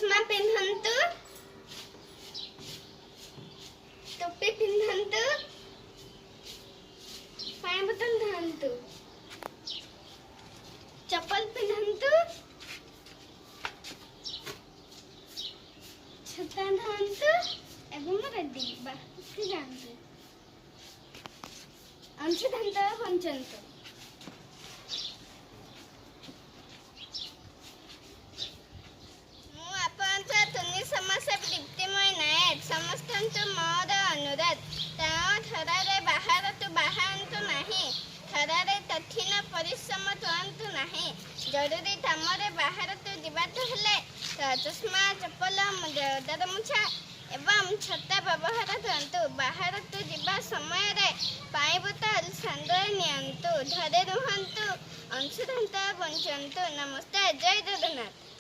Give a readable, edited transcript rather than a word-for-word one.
चश्मा पिंधन्तु, टोपी पिंधन्तु, पानी बोतल धरन्तु, चप्पल पिंधन्तु, छता धरन्तु एवं रेडी बाहर जान्तु। अंशुधन्त पञ्चन्तु। समस्या दीप्तिमय नायक समस्त मोर अनुरोध खरारे बाहरतु बाहरतु नहीं खरारे कठिन परिश्रम करतु नहीं जरूरी कामरे बाहरतु जीवातु हेले चश्मा चप्पल ओदार मुछा एवं छता व्यवहार करतु बाहरतु जीवा समय रे पानी बोतल सांगरे नियंतु घरे रुहंतु अंशुधन्त बंचन्तु। नमस्ते, जय जगन्नाथ।